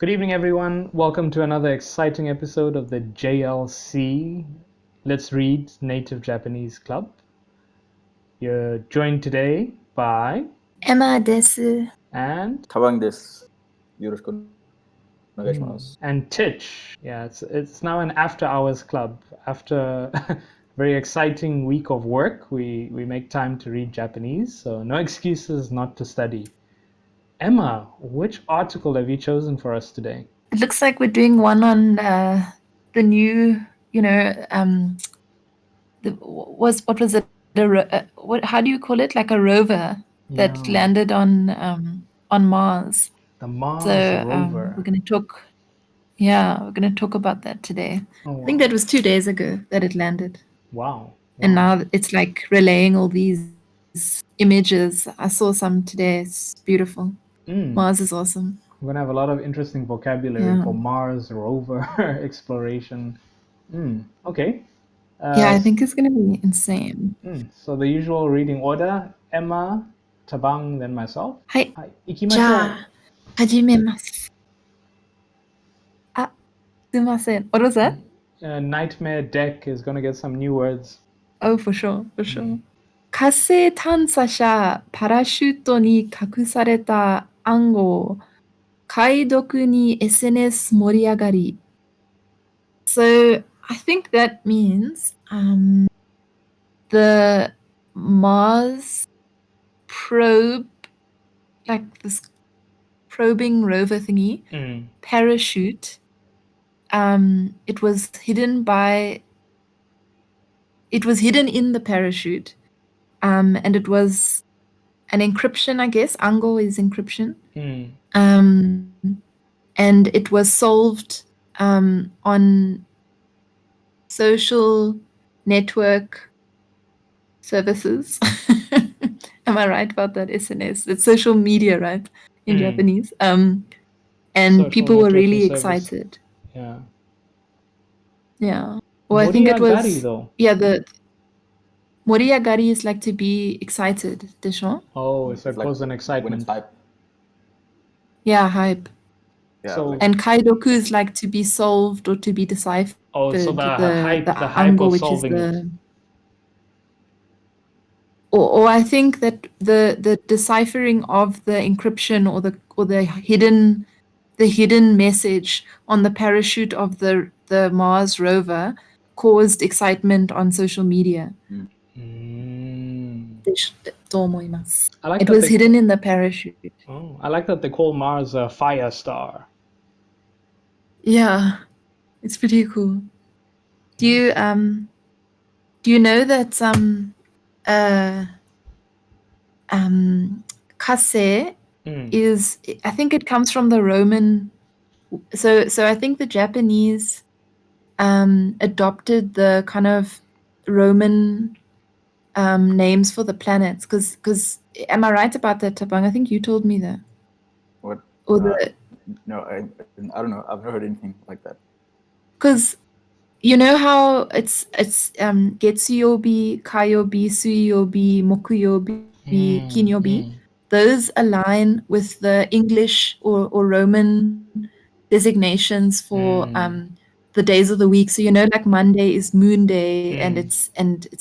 Good evening, everyone. Welcome to another exciting episode of the JLC Let's Read Native Japanese Club. You're joined today by Emma です。 and Thabang Tich. よろしくお願いします。 and Tich. Yeah, it's now an after hours club. After a very exciting week of work, we make time to read Japanese, so no excuses not to study. Emma, which article have you chosen for us today? It looks like we're doing one on the new, what was it? How do you call it? Like a rover that Yeah. landed on Mars. The Mars So Rover. we're going to talk about that today. Oh, I think that was 2 days ago that it landed, wow. and now it's like relaying all these images. I saw some today. It's beautiful. Mars is awesome. We're going to have a lot of interesting vocabulary Yeah. for Mars rover exploration. Okay. Yeah, I think it's going to be insane. So the usual reading order: Emma, Thabang, then myself. はい。 Hi, じ ikimashou. ゃあ、始めます。あ、すいません。What was that? Nightmare Deck is going to get some new words. Oh, for sure, for sure. 火星探査車パラシュートに隠された暗号。解読に SNS 盛り上がり。So, I think that means the Mars probe, like this probing rover thingy, parachute, it was hidden in the parachute, and it was an encryption, I guess. Ango is encryption. And it was solved on social network services. Am I right about that? SNS. It's social media, right? In Japanese. And Social people were really networking service. excited. Yeah. Yeah. Well, I think it Moriagari, was. though. Yeah, the Moriagari is like to be excited, desho? Oh, it's like It's like cause an when excitement. it's hype. Yeah, hype. Yeah, So- like, And kaidoku is like to be solved or to be deciphered. Oh, so the hype ango, of which is solving the. it. Or I think that the deciphering of the encryption or the hidden message on the parachute of the Mars rover caused excitement on social media. Mm. と思います. I like It that was they- hidden in the parachute. Oh, I like that they call Mars a fire star. Yeah, it's pretty cool. Do you know that kase is, I think it comes from the Roman, so I think the Japanese adopted the kind of Roman names for the planets, because am I right about that, Thabang? I think you told me that. what? Or the No, I don't know. I've never heard anything like that. because you know how it's Getsuyobi, Kayobi, Suiyobi, Mokuyobi, Kinyobi. Those align with the English or Roman designations for the days of the week. So like Monday is Moon Day, and it's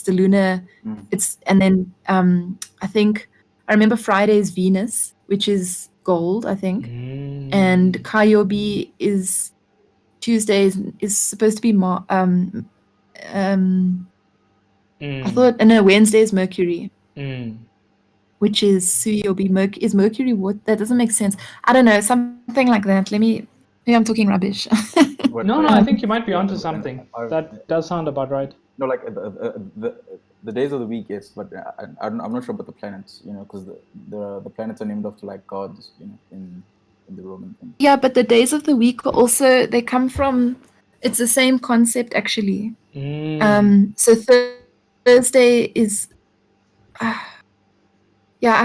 the lunar. It's and then I think I remember Friday is Venus, which is gold, I think, and Kayobi is Tuesday is supposed to be I thought, no, Wednesday is Mercury, which is Suyobi. Is Mercury what? That doesn't make sense. I don't know, something like that. Maybe I'm talking rubbish. What, No, like- I think you might be onto and something. are- That does sound about right. No, like the days of the week, yes, but I'm not sure about the planets. Because the planets are named after like gods. In the Roman thing. Yeah, but the days of the week are also, they come from, it's the same concept actually. So Thursday is, I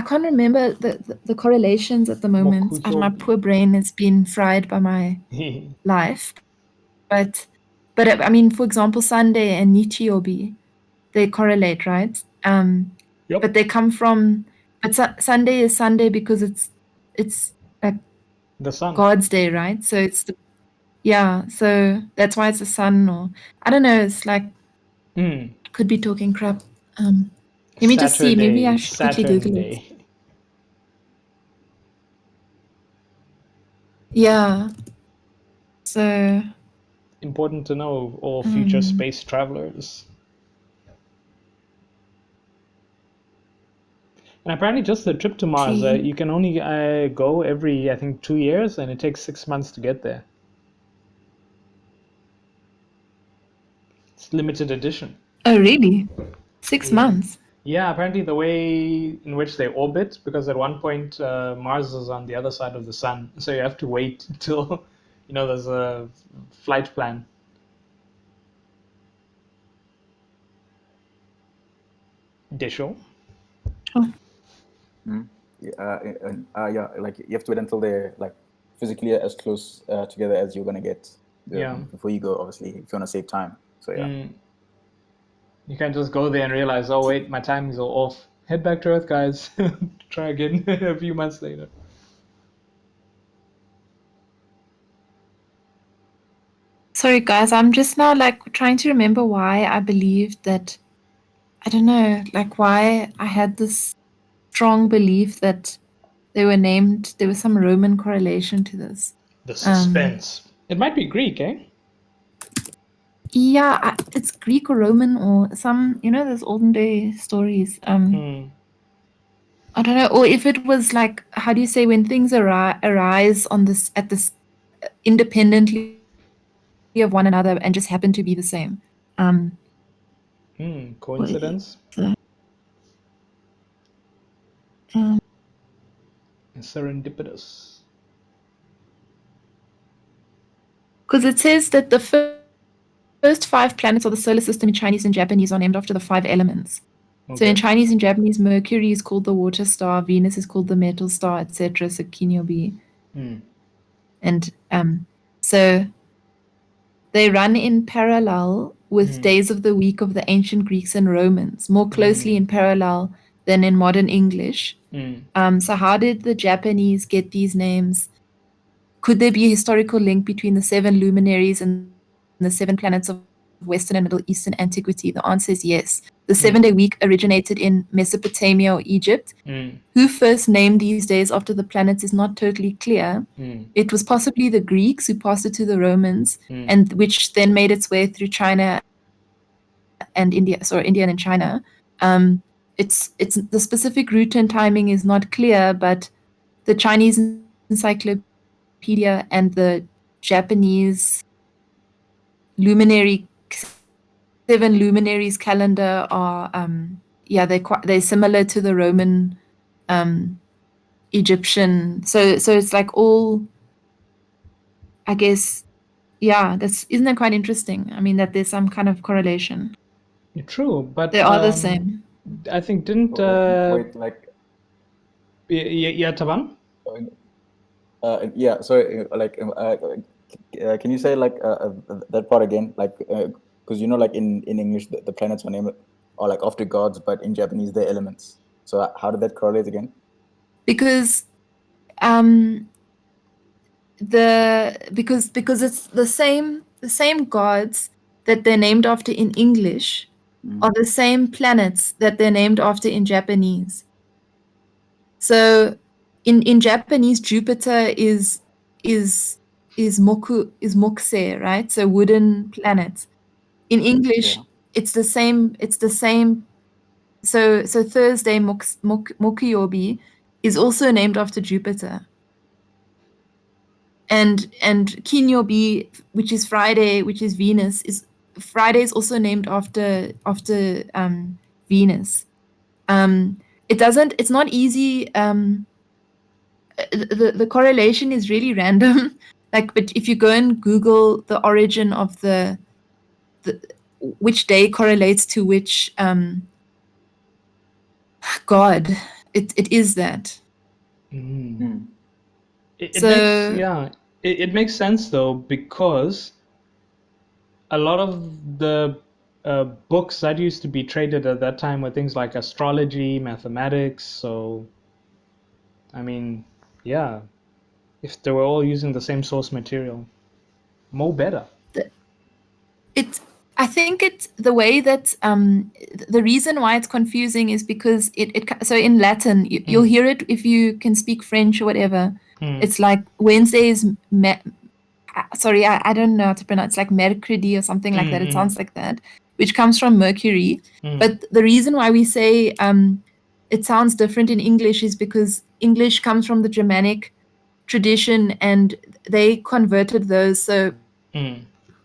can't remember the correlations at the moment. Mokuyobi. My poor brain has been fried by my life. But I mean, for example, Sunday and Nichiyobi, they correlate, right? Yep. But they come from, but Sunday is Sunday because it's like The sun. God's day, right? So it's so that's why it's the sun, or I don't know. It's like could be talking crap. Let me just see. Maybe I should quickly Saturn Google it. Day. Yeah. So Important to know, all future space travelers. And apparently just the trip to Mars, you can only go every, I think, 2 years, and it takes 6 months to get there. It's limited edition. Oh, really? 6 months? Yeah, apparently the way in which they orbit, because at one point Mars is on the other side of the sun, so you have to wait until, there's a flight plan. Disho. Oh. Yeah, like you have to wait until they're like physically as close together as you're gonna get before you go, obviously, if you want to save time. So yeah. You can't just go there and realize, oh wait, my timing's all off. Head back to Earth, guys. Try again a few months later. Sorry, guys. I'm just now like trying to remember why I believed that. I don't know, like why I had this strong belief that they were named. There was some Roman correlation to this. The suspense. It might be Greek, eh? Yeah, it's Greek or Roman or some, those olden day stories. I don't know, or if it was like, how do you say, when things arise at this independently of one another and just happen to be the same. Coincidence? Serendipitous. Because it says that the first 5 planets of the solar system in Chinese and Japanese are named after the 5 elements. Okay. So in Chinese and Japanese, Mercury is called the water star, Venus is called the metal star, etc. So Kinyobi. And so they run in parallel with days of the week of the ancient Greeks and Romans, more closely in parallel than in modern English. So how did the Japanese get these names? Could there be a historical link between the 7 luminaries and the 7 planets of Western and Middle Eastern antiquity? The answer is yes. The 7-day week originated in Mesopotamia or Egypt. Who first named these days after the planets is not totally clear. It was possibly the Greeks who passed it to the Romans, and which then made its way through China and India, India and China. It's the specific route and timing is not clear, but the Chinese encyclopedia and the Japanese 7 luminaries calendar are they're similar to the Roman Egyptian. So it's like all, I guess, isn't that quite interesting? I mean, that there's some kind of correlation. True, but they are the same. I think didn't wait, like Thabang? Yeah, sorry, can you say like that part again? Like, because like in English the planets are named are like after gods, but in Japanese they're elements. So how did that correlate again? Because because it's the same gods that they're named after in English are the same planets that they're named after in Japanese. So in Japanese, Jupiter is mokuse, right? So wooden planet. In English, it's the same. So Thursday, Mokuyobi, is also named after Jupiter. And Kinyobi, which is Friday, which is Venus, Friday is also named after Venus. It's not easy. The correlation is really random. But if you go and Google the origin of the which day correlates to which god, it is that. It makes sense though, because a lot of the books that used to be traded at that time were things like astrology, mathematics. So, I mean, yeah, if they were all using the same source material. More better. I think it's the way that the reason why it's confusing is because so in Latin you'll hear it if you can speak French or whatever. It's like Wednesday is sorry, I don't know how to pronounce. It's like mercredi or something like that. It sounds like that, which comes from Mercury. But the reason why we say it sounds different in English is because English comes from the Germanic tradition, and they converted those. So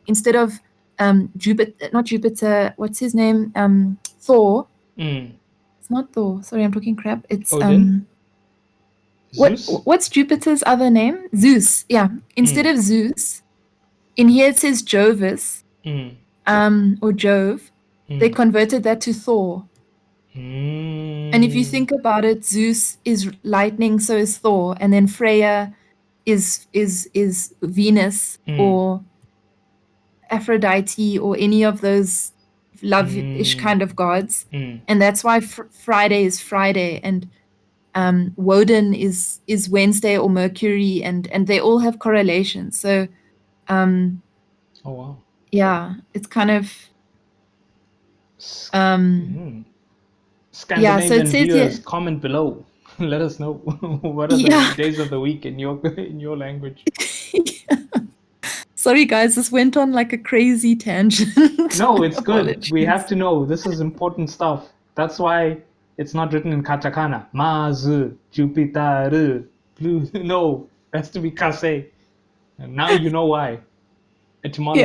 instead of not Jupiter, what's his name? Thor. It's not Thor. Sorry, I'm talking crap. It's Odin? Zeus? What's Jupiter's other name? Zeus. Yeah. Instead of Zeus, in here it says Jovis, or Jove. They converted that to Thor. And if you think about it, Zeus is lightning, so is Thor, and then Freya is Venus or Aphrodite or any of those love-ish kind of gods. And that's why Friday is Friday, and Woden is Wednesday or Mercury, and they all have correlations. So oh wow. yeah, it's kind of Scandinavian so it says viewers, here, comment below. Let us know what are the days of the week in your language. Sorry guys, this went on like a crazy tangent. No, it's good. Apologies. We have to know. This is important stuff. That's why it's not written in katakana. Mazu, Jupiter, blue. No, it has to be kase. And now you know why. Etymology.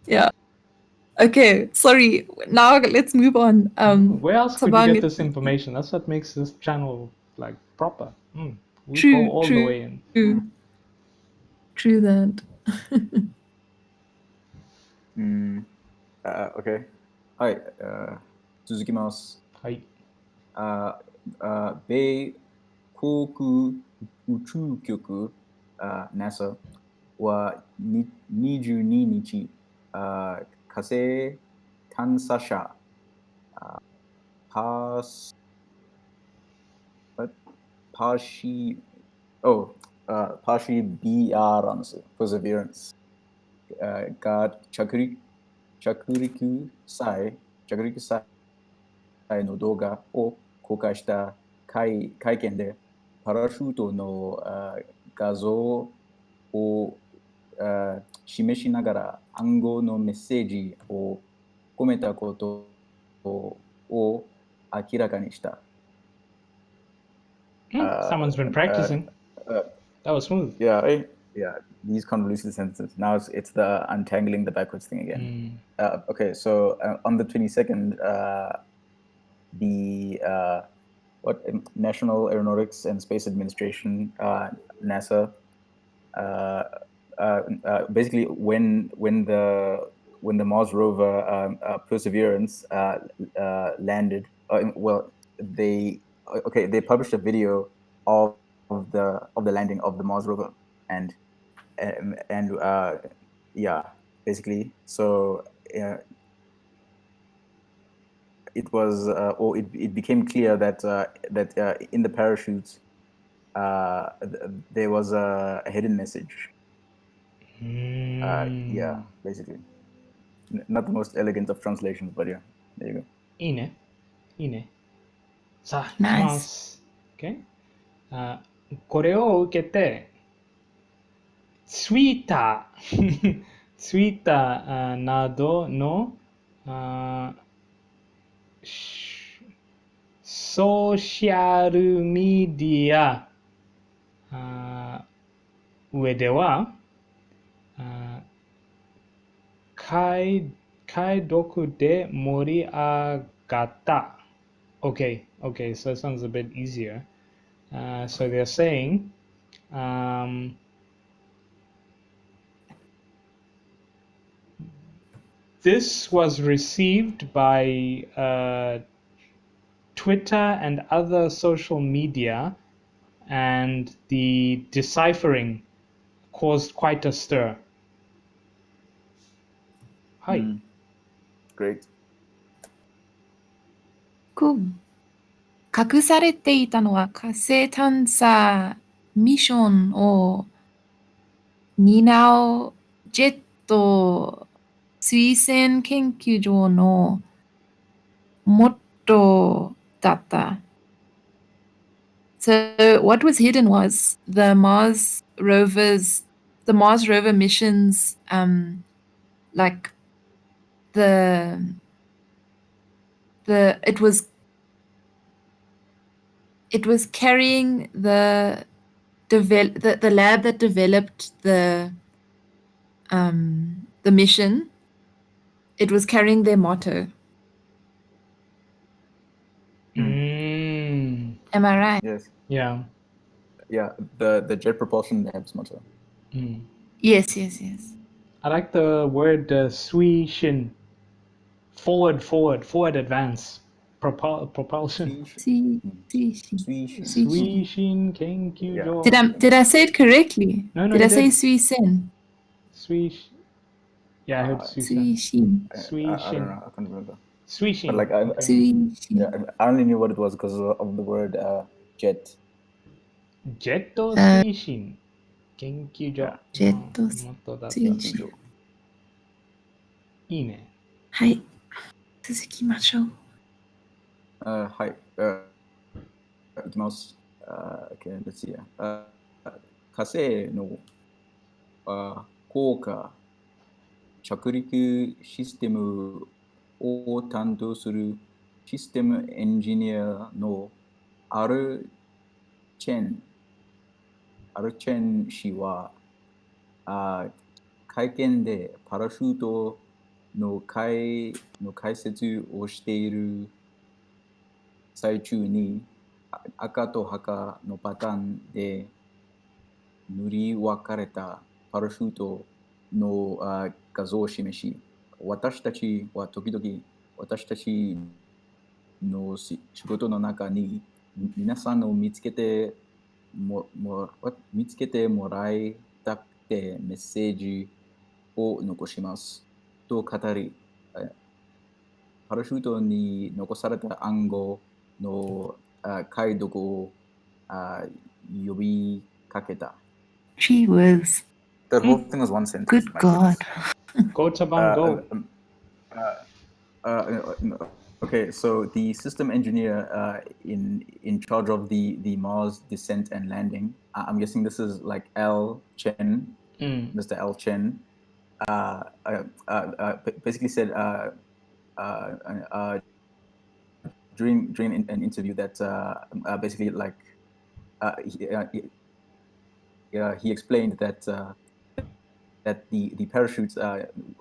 Yeah. Okay, sorry. Now let's move on. Where else could you Thabang, get this information? That's what makes this channel like proper. We True, go all the way in. True that. Okay. Hi, Suzuki-masu. Hi. 米航空宇宙局 NASA は22日、火星探査車パーシー BR Perseverance が着陸際の動画を公開した会見でパラシュートの画像を示しながら暗号のメッセージを込めたことを明らかにした。Someone's been practicing. That was smooth. Yeah. These convoluted sentences. Now it's the untangling the backwards thing again. Okay, so on the 22nd, the National Aeronautics and Space Administration, NASA, basically when the Mars rover Perseverance landed, they published a video of the landing of the Mars rover, and basically, so it was it became clear that in the parachutes there was a hidden message. Basically, not the most elegant of translations, but yeah, there you go. いいね。さあ、Nice. いきます。Okay? これを受けて、Twitter などのソーシャルメディア上では解読で盛り上がった。Okay, so it sounds a bit easier. So they're saying, this was received by Twitter and other social media, and the deciphering caused quite a stir. Hi. Great. Cool. 隠されていたのは火星探査 mission or 担うジェット推薦研究所のモットーだった。So what was hidden was the Mars rover missions, like the it was carrying the lab that developed the mission. It was carrying their motto. Am I right? Yes. Yeah. Yeah. The Jet Propulsion Lab's motto. Yes. I like the word sui shin. Forward, advance. Propulsion. Sui Sui shin kenkyu. Did I say it correctly? No, Did you I say did. sui sen? Yeah, I heard sui Sui shin. I don't know. I can't remember. Sui shin. But like Sui shin. I only knew what it was because of the word jet. Jetto sui shin. Kenkyu jo. Jetto sui shin. いいね。はい。続きましょう。はい。いきます。Okay, let's see. 火星の降下着陸システムを担当するシステムエンジニアのアルチェン氏は会見でパラシュートの解説をしている最中に赤と赤のパターンで塗り分かれたパラシュートの画像を示し、私たちは時々私たちの仕事の中に皆さんを見つけてもらいたくてメッセージを残しますと語り、パラシュートに残された暗号の解読を呼びかけた。She was. The whole thing was one sentence. Good God. Go Thabang, go. Okay, so the system engineer in charge of the Mars descent and landing, I'm guessing this is like L Chen, Mr. L Chen, basically said during an interview that basically like he explained that the parachutes,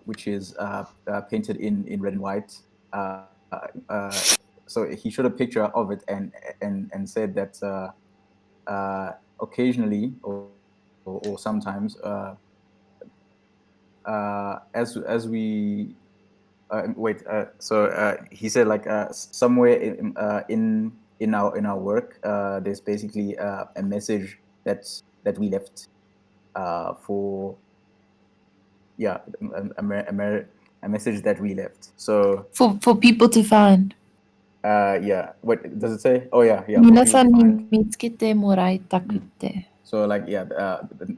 which is painted in red and white, so he showed a picture of it and said that occasionally or sometimes as we he said like somewhere in our work there's basically a message that we left for a message that we left. So for people to find. What does it say? Oh yeah. 皆さんに見つけてもらいたくて。So like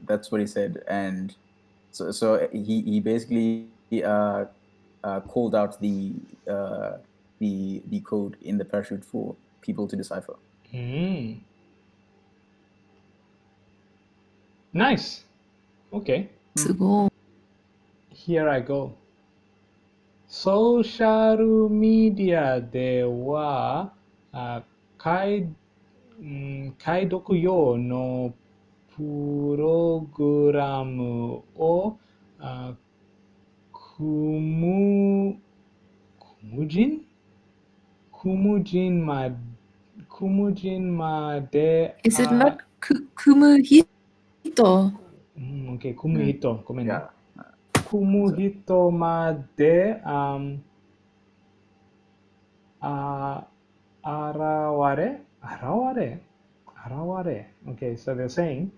that's what he said, and so he basically called out the code in the parachute for people to decipher. Nice. Okay. すごい。Here I go. ソーシャルメディアでは解読用のプログラムを組む人まで Is it not 組む人？ Okay, 組む人、ごめんね。組む人まで現れ Okay, so they're saying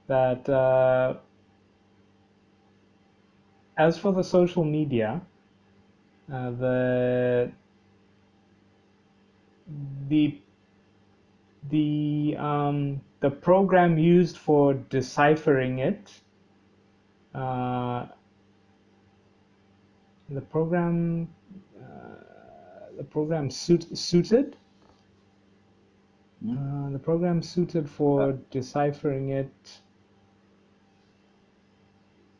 that as for the social media, the the program used for deciphering it, the program suited. The program suited for deciphering it.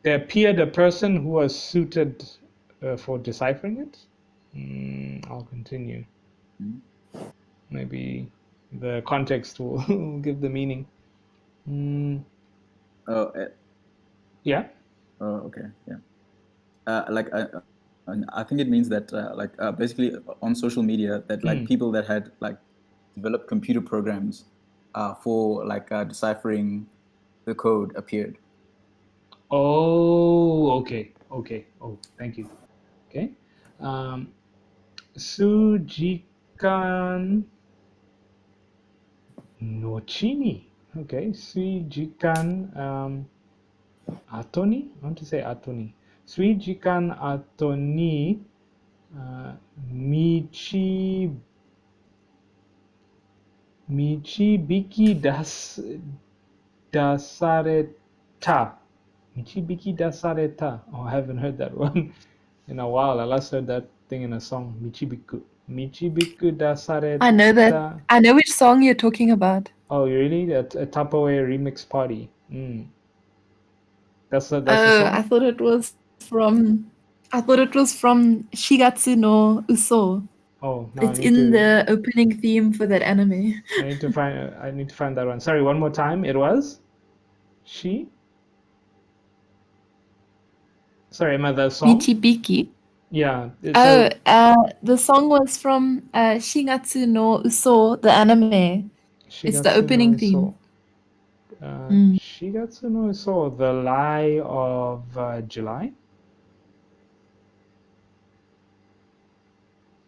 There appeared a person who was suited for deciphering it. I'll continue. Maybe the context will give the meaning. Yeah. Oh, okay. Yeah. I think it means that basically on social media that like people that had like developed computer programs for deciphering the code appeared. Oh, okay. Oh, thank you. Okay. Sujikan nochini. Okay. Sujikan atoni. I want to say atoni. Sujikan atoni Michibiki dasareta. Michibiki dasareta. Oh, I haven't heard that one in a while. I last heard that thing in a song. Michibiku. Michibiku dasareta. I know that. I know which song you're talking about. Oh, really? A Tupperware remix party. That's the song? I thought it was from Shigatsu no Uso. Oh, no, it's in the opening theme for that anime. I need to find that one. Sorry, one more time. It was Sorry, am I the song? Michibiki. Yeah. The song was from Shigatsu no Uso, the anime. It's the opening theme. Shigatsu no Uso, the lie of July.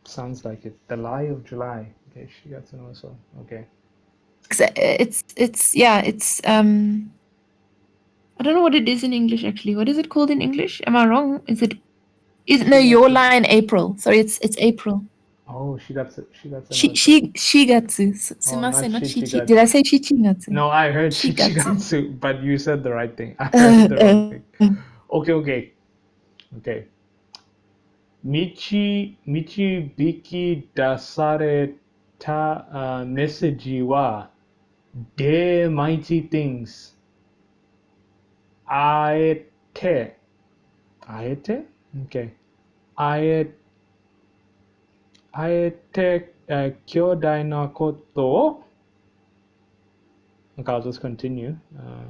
Sounds like it. The lie of July. Okay, Shigatsu no Uso. Okay. It's I don't know what it is in English actually. What is it called in English? Am I wrong? No, your line April. Sorry, it's April. Oh, Shigatsu. Shigatsu. Sumimasen, not Shichi. Did I say Shichigatsu? No, I heard Shichigatsu, but you said the right thing. I heard the wrong thing. Okay. Michibiki dasareta message wa de mighty things. Aete? Okay. Aete kyodai na koto. Okay, I'll just continue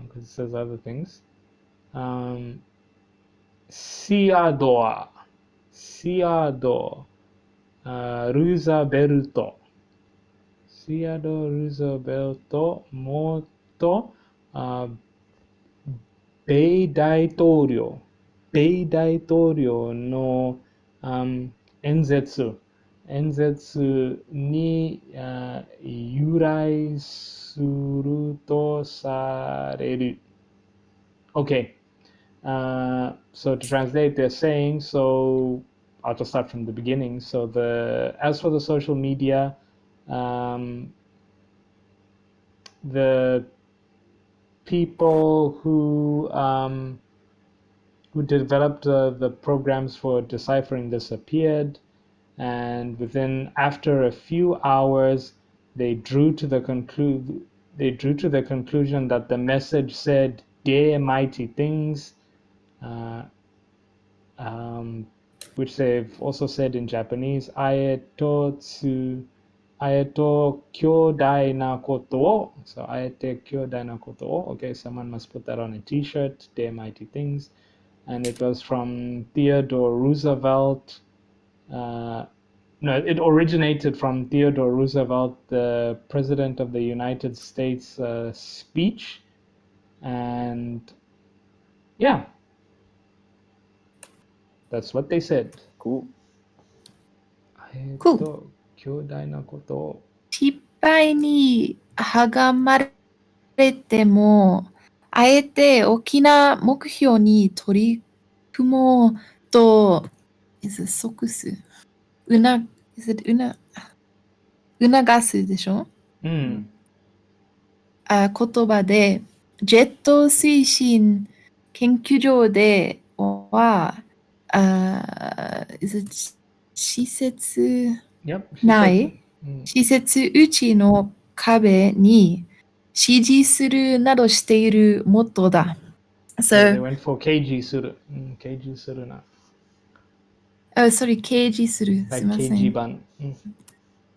because it says other things. Siado, Roosevelt, moto, 米大統領の演説に由来するとされる。Okay. So to translate, they're saying, so I'll just start from the beginning. So as for the social media, the people who developed the programs for deciphering this appeared, and after a few hours, they drew to the conclusion that the message said "dear mighty things," which they've also said in Japanese, "Aeto kyodai na koto o." So "aete kyodai na koto o." Okay, someone must put that on a T-shirt. "Dear mighty things," and it was from Theodore Roosevelt. No, it originated from Theodore Roosevelt, the President of the United States speech, and yeah, that's what they said. Cool. 強大なことを失敗に阻まれても、あえて大きな目標に取り組もうと、促す。促すでしょ？言葉で、ジェット推進研究所では、is it 施設 Yep. ない、施設うちの壁に指示するなどしているモットーだ。They So, went for KG suru. KG suru na. oh, sorry, 掲示する。す Like いませ KG ん。ban.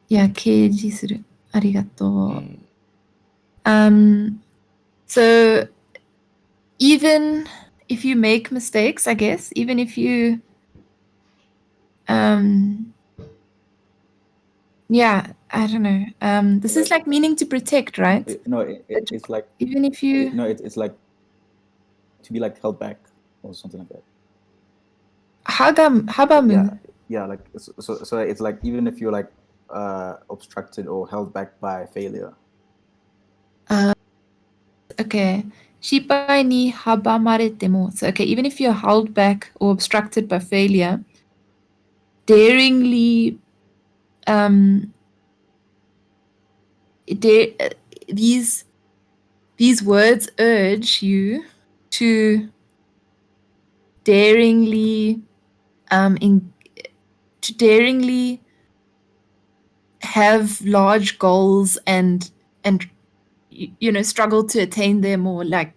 いや、掲示する。ありがとう。 So, even if you make mistakes, I guess, even if you, yeah, I don't know. This is like meaning to protect, right? It's like Even if you, it's like to be like held back or something like that. habamu. Yeah, like so it's like even if you're like obstructed or held back by failure. Okay. 失敗に阻まれても. So, okay, even if you're held back or obstructed by failure, daringly, these words urge you to daringly, have large goals and you know, struggle to attain them or like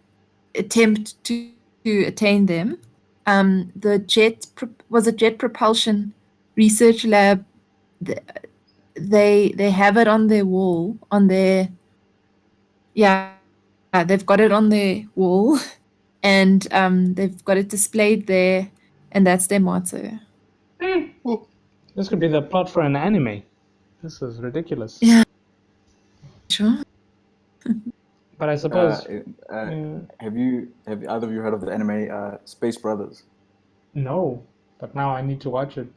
attempt to attain them. The jet propulsion research lab. They have it on their wall, on their, yeah, they've got it on their wall, and they've got it displayed there, and that's their motto. This could be the plot for an anime. This is ridiculous. Yeah. Sure. But I suppose. Have either of you heard of the anime Space Brothers? No, but now I need to watch it.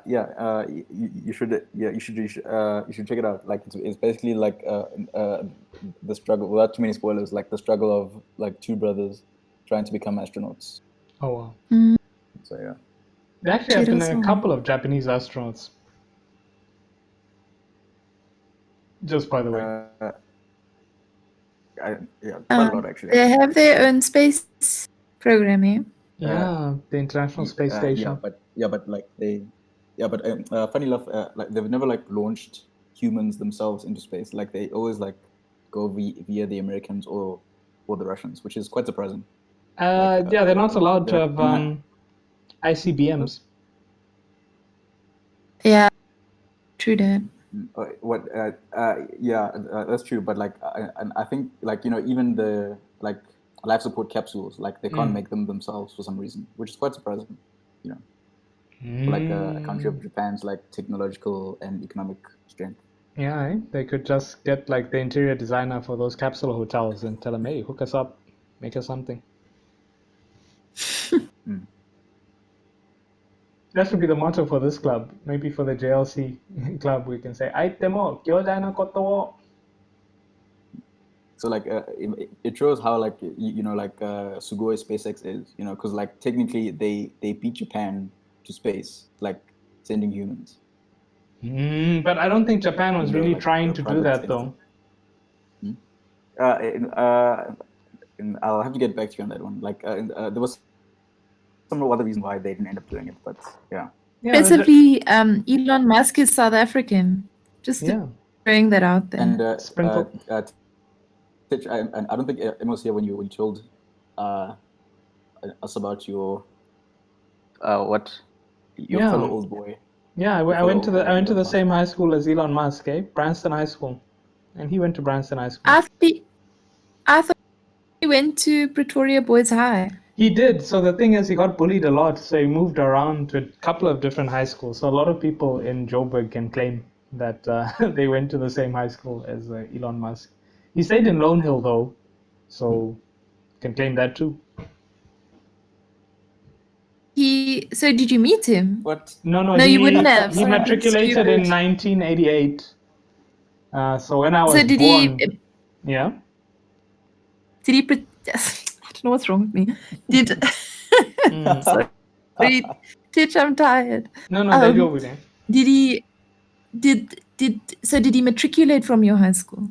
You should. Yeah, you should check it out. Like it's basically like the struggle, without too many spoilers, like the struggle of like two brothers trying to become astronauts. Oh wow. So yeah. There actually have been a couple of Japanese astronauts. Just by the way. Quite a lot actually. They have their own space program here. Yeah, the International Space Station. Funny enough, like they've never like launched humans themselves into space. Like they always like go via the Americans or the Russians, which is quite surprising. They're not allowed to have ICBMs. Yeah, true that. That's true. But like, I think like, you know, even the like life support capsules, like they can't make them themselves for some reason, which is quite surprising, you know, for like a country of Japan's like technological and economic strength. Yeah, they could just get like the interior designer for those capsule hotels and tell them, hey, hook us up, make us something. That should be the motto for this club. Maybe for the JLC Club, we can say, "Aitemo kyodai na koto wo." So like it shows how like you know like Sugoi SpaceX is, you know, because like technically they beat Japan to space, like sending humans. But I don't think Japan was really trying to do that though. I'll have to get back to you on that one. Like there was some other reason why they didn't end up doing it, but yeah. Basically, Elon Musk is South African. Just throwing that out there. And Tich, I don't think Emma was here when you told us about your fellow old boy. Yeah, I went to the same high school as Elon Musk, Branston High School, and he went to Branston High School. I thought he went to Pretoria Boys High. He did. So the thing is, he got bullied a lot, so he moved around to a couple of different high schools. So a lot of people in Joburg can claim that they went to the same high school as Elon Musk. He stayed in Lone Hill though, so can claim that too. So did you meet him? What? No, you wouldn't have. He matriculated in 1988. So when I was born. Yeah. Did he? I don't know what's wrong with me. Sorry, Tich, I'm tired. No, they go with him. Did he matriculate from your high school?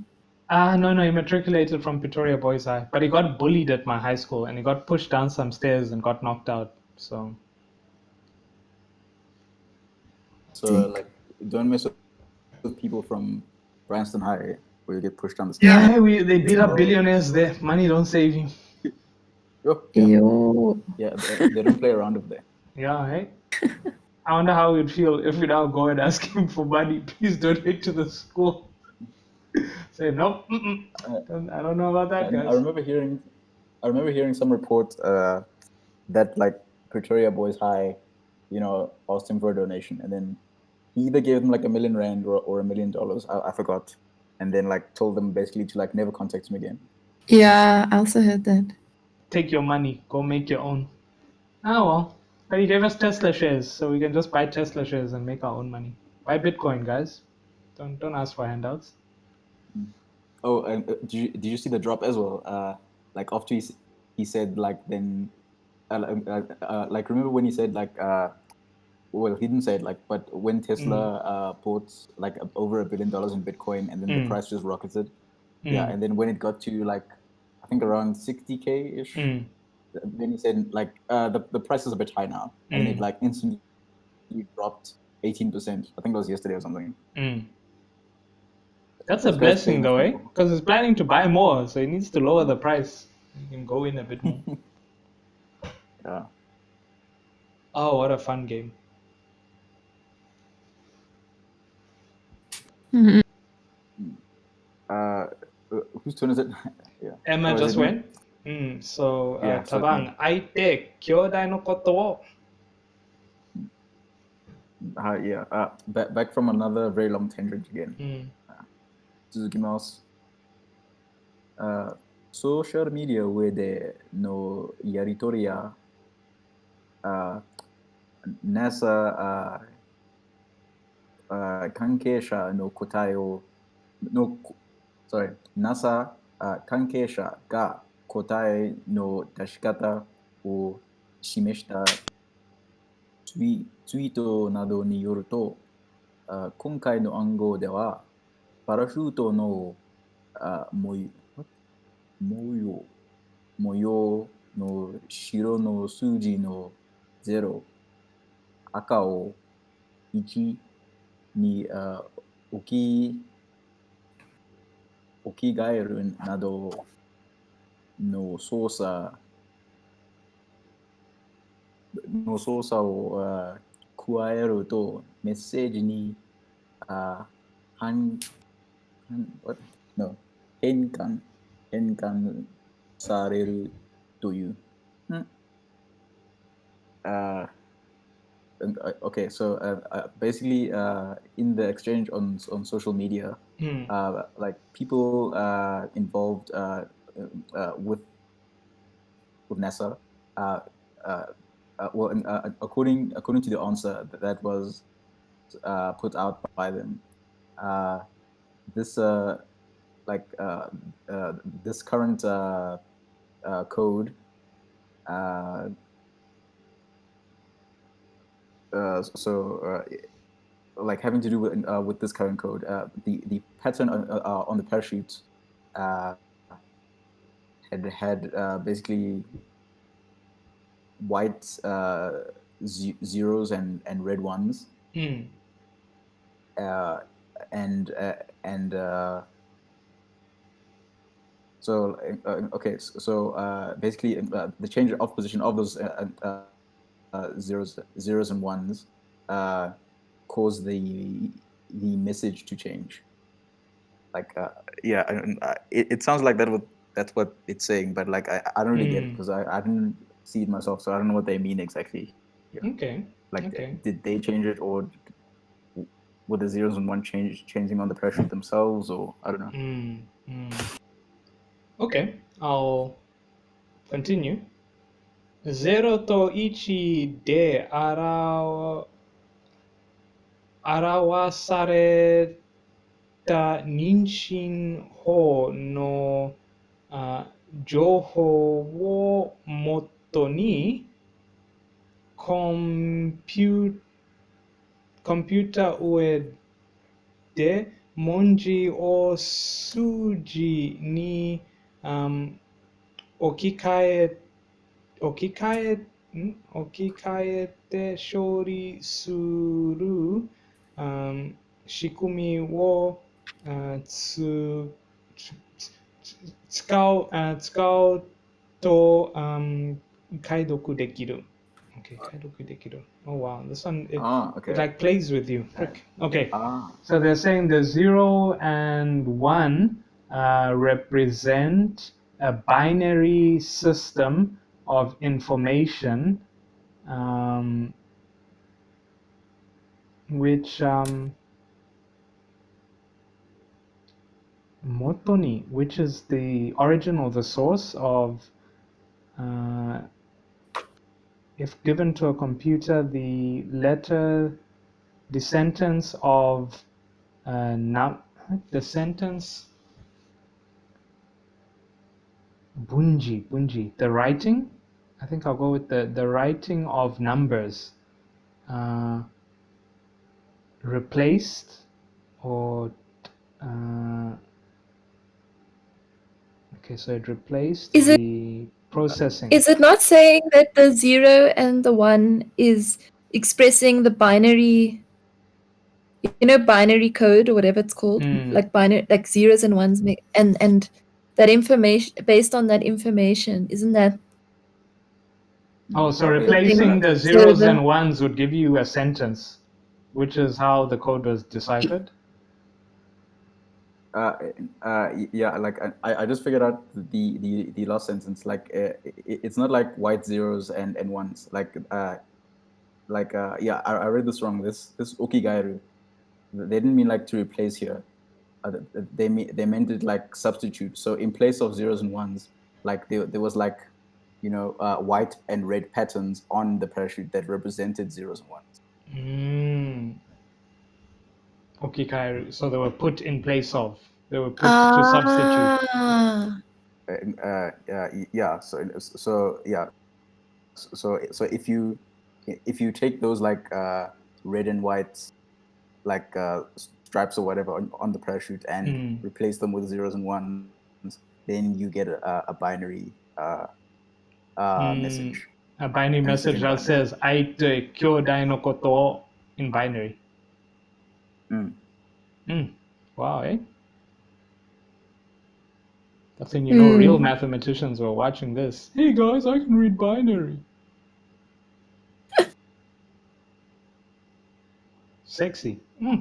No, he matriculated from Pretoria Boys High, but he got bullied at my high school and he got pushed down some stairs and got knocked out. So like, don't mess with people from Branston High where you get pushed down the stairs. yeah, they beat up billionaires there. Money don't save you. Yeah, they don't play around over there. Yeah, hey. I wonder how we'd feel if we now go and ask him for money. Please donate to the school. Say nope. I don't know about that, And guys. I remember hearing some report that like Pretoria Boys High, asked him for a donation, and then he either gave them like R1 million or $1 million. I forgot, and then like told them basically to like never contact him again. Yeah, I also heard that. Take your money, go make your own. Oh well, but he gave us Tesla shares, so we can just buy Tesla shares and make our own money. Buy Bitcoin, guys. Don't ask for handouts. Oh, and did you see the drop as well? Like after he said like then, like remember when he said like well, he didn't say it like, but when Tesla bought like over $1 billion in Bitcoin, and then the price just rocketed. Yeah, and then when it got to like I think around 60K ish, then he said like the price is a bit high now, and it like instantly dropped 18%. I think it was yesterday or something. That's a blessing though, eh? Because he's planning to buy more, so he needs to lower the price. You can go in a bit more. Yeah. Oh, what a fun game. Whose turn is it? Yeah. Emma just went. So, Thabang, aite kyodai no koto wo. Back from another very long tangent again. Suzuki-masu. Social media 上でのやりとりや、NASA 関係者の答えをNASA 関係者が答えの出し方を示したツイートなどによると、今回の暗号ではパラシュートの模様の白の数字の0、赤を1に置き換えるなどの操作を加えるとメッセージに変換されるという。Okay, so basically, in the exchange on social media, like people involved with NASA, according to the answer that was put out by them, this this current code. Like having to do with this current code, the pattern on the parachute had basically white zeros and red ones, so okay, so basically the change of position of those zeros and ones cause the message to change. Like it sounds like that's what it's saying, but like I don't really get it because I didn't see it myself, so I don't know what they mean exactly. Yeah. Okay. Like did they change it, or were the zeros and one changing on the parachute themselves, or I don't know. Okay, I'll continue. 0と1で表された妊娠法の情報をもとにコンピューター上で文字を数字に、置き換えて処理する、仕組みを、使うと、解読できる。Okay, 解読できる. Oh wow, this one it Okay. like plays with you. Frick. Okay, Ah. so they're saying the 0 and 1 represent a binary system of information, which motoni, which is the origin or the source of, if given to a computer, the sentence of the sentence bunji, the writing. I think I'll go with the writing of numbers, replaced or okay, so it replaced the processing. Is it not saying that the 0 and the 1 is expressing the binary, binary code or whatever it's called, like binary, like zeros and ones, and that information, based on that information, isn't that? Oh, so replacing the zeros and ones would give you a sentence, which is how the code was deciphered? Yeah, like I just figured out the last sentence. Like it's not like white zeros and ones. Yeah, I read this wrong. This okigairu, they didn't mean like to replace here. They meant it like substitute. So in place of zeros and ones, like there was like, white and red patterns on the parachute that represented zeros and ones. Okikairu. So they were put in place of. They were put to substitute. Yeah. So yeah. So if you take those like red and white like stripes or whatever on the parachute and replace them with zeros and ones, then you get a binary message. A binary message that says "aite kyodai no koto" in binary. Wow, eh? That's when real mathematicians were watching this. Hey guys, I can read binary. Sexy. Yeah.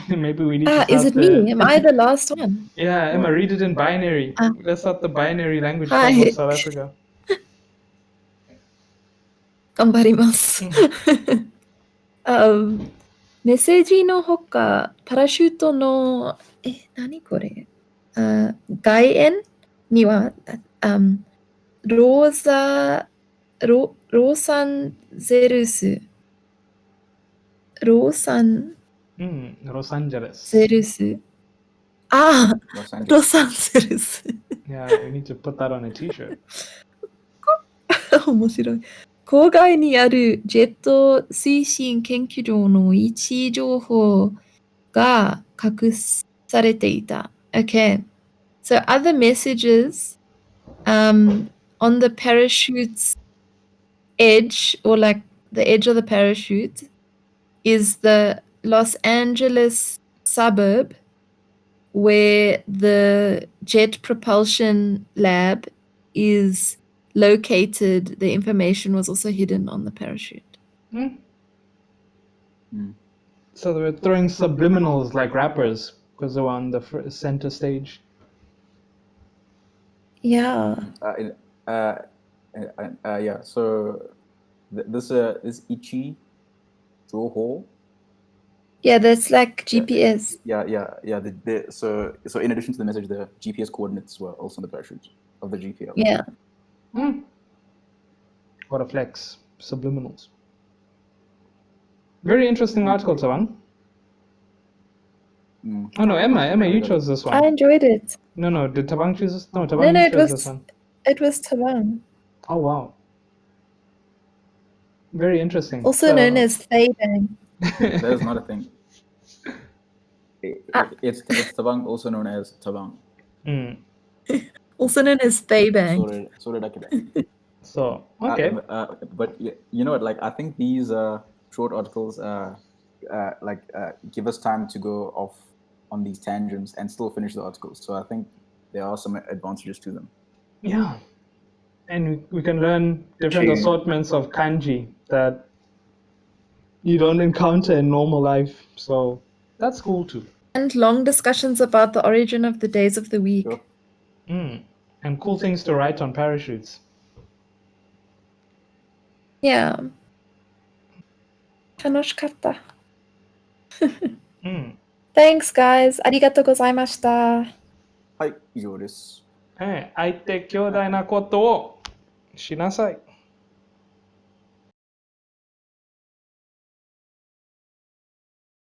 Maybe we need to start is it me? Am I the last one? Yeah, Emma, read it in binary. Let's start the binary language club of South Africa. 頑張ります。メッセージのほか、パラシュートの、何これ、外縁には、ロサンゼルス。ロサンゼルス。ロサンゼルス。Yeah, we need to put that on a t-shirt. 面白い。郊外にあるジェット推進研究所の位置情報が隠されていた。Okay. So other messages on the parachute's edge, or like the edge of the parachute, is the Los Angeles suburb where the jet propulsion lab is located. The information was also hidden on the parachute. So they were throwing subliminals like rappers because they were on the center stage. Yeah. Yeah. So this Ichi Joho. Yeah, that's like GPS. Yeah. So in addition to the message, the GPS coordinates were also on the parachute of the GPS. Yeah. What a flex. Subliminals. Very interesting article, Thabang. Oh no, Emma, you chose this one. I enjoyed it. No, did Thabang choose this? No, Thabang chose this one. It was Thabang. Oh wow. Very interesting. Also known as Thabang. That is not a thing. It's Thabang, also known as Thabang. Also known as Thabang. So, okay. But you know what? Like, I think these short articles give us time to go off on these tangents and still finish the articles. So I think there are some advantages to them. Yeah. And we can learn different assortments of kanji that you don't encounter in normal life. So that's cool too. And long discussions about the origin of the days of the week. Sure. And cool things to write on parachutes. Yeah. 楽しかった. Thanks, guys. ありがとうございました。はい、以上です。相手兄弟なことをしなさい。